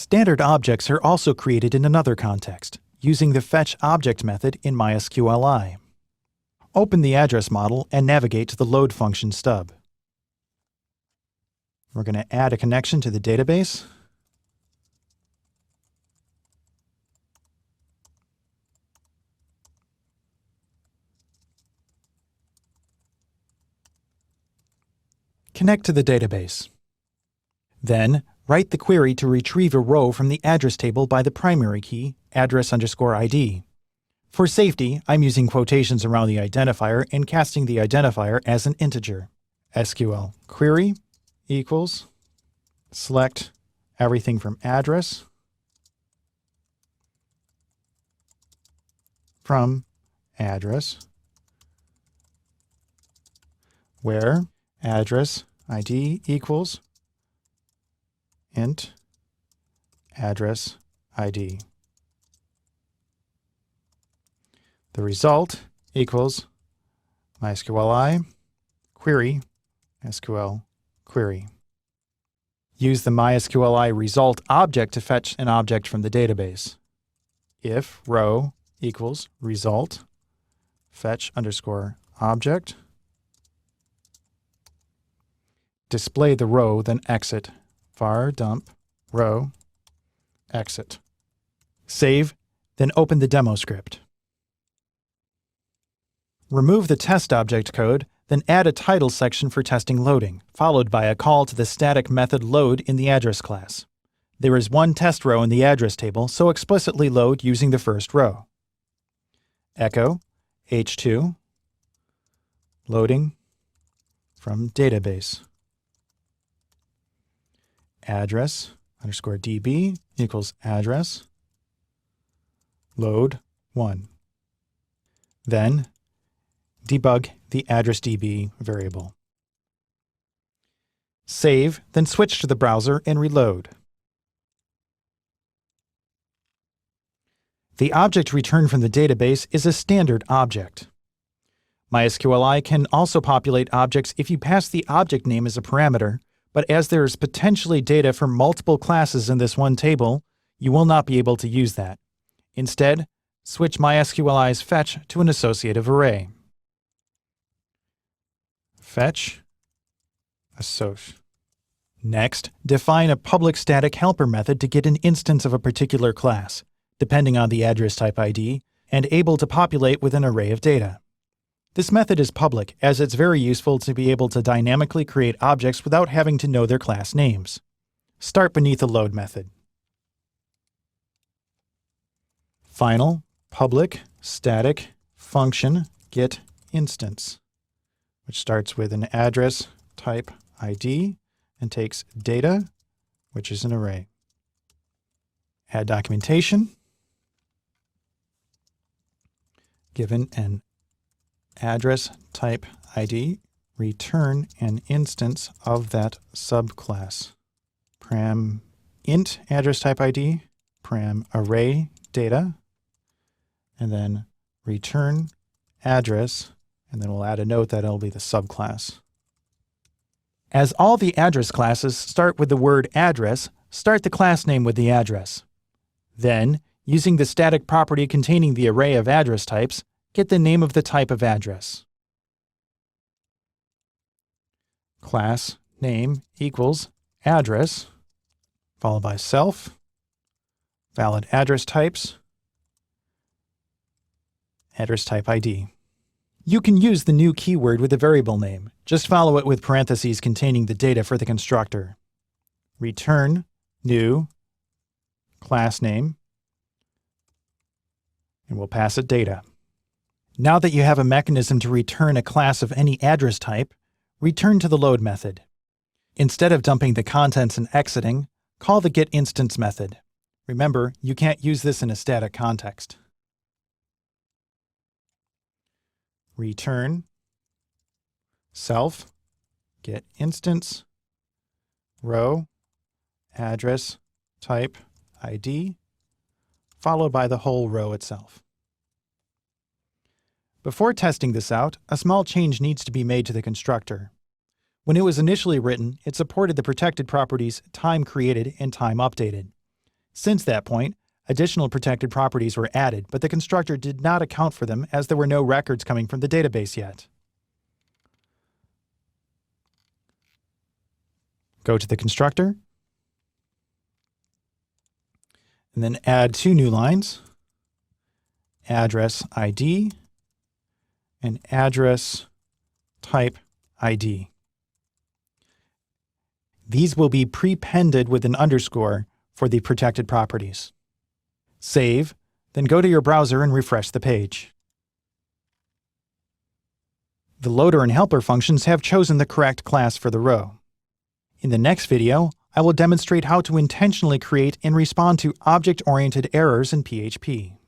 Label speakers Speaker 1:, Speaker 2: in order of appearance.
Speaker 1: Standard objects are also created in another context, using the fetchObject method in MySQLi. Open the address model and navigate to the load function stub. We're going to add a connection to the database. Connect to the database. Then, write the query to retrieve a row from the address table by the primary key, address_ID. For safety, I'm using quotations around the identifier and casting the identifier as an integer. SQL query equals, select everything from address, from address, where address ID equals int address ID. The result equals MySQLi query SQL query. Use the MySQLi result object to fetch an object from the database. If row equals result fetch_object, display the row, then exit var dump row exit. Save, then open the demo script. Remove the test object code, then add a title section for testing loading, followed by a call to the static method load in the address class. There is one test row in the address table, so explicitly load using the first row. Echo h2 loading from database. Address_db equals address load 1. Then debug the address_db variable. Save, then switch to the browser and reload. The object returned from the database is a standard object. MySQLi can also populate objects if you pass the object name as a parameter, but as there is potentially data from multiple classes in this one table, you will not be able to use that. Instead, switch MySQLi's fetch to an associative array. Fetch assoc. Next, define a public static helper method to get an instance of a particular class, depending on the address type ID, and able to populate with an array of data. This method is public, as it's very useful to be able to dynamically create objects without having to know their class names. Start beneath the load method. Final public static function get instance, which starts with an address type ID and takes data, which is an array. Add documentation. Given an address type ID, return an instance of that subclass. Param int address type ID, param array data, and then return address, and then we'll add a note that it'll be the subclass. As all the address classes start with the word address, start the class name with the address. Then, using the static property containing the array of address types, get the name of the type of address. Class name equals address, followed by self, valid address types, address type ID. You can use the new keyword with a variable name. Just follow it with parentheses containing the data for the constructor. Return new class name, and we'll pass it data. Now that you have a mechanism to return a class of any address type, return to the load method. Instead of dumping the contents and exiting, call the getInstance method. Remember, you can't use this in a static context. Return self getInstance row address type ID, followed by the whole row itself. Before testing this out, a small change needs to be made to the constructor. When it was initially written, it supported the protected properties time created and time updated. Since that point, additional protected properties were added, but the constructor did not account for them as there were no records coming from the database yet. Go to the constructor, and then add 2 new lines, address ID and address type ID. These will be prepended with an underscore for the protected properties. Save, then go to your browser and refresh the page. The loader and helper functions have chosen the correct class for the row. In the next video, I will demonstrate how to intentionally create and respond to object-oriented errors in PHP.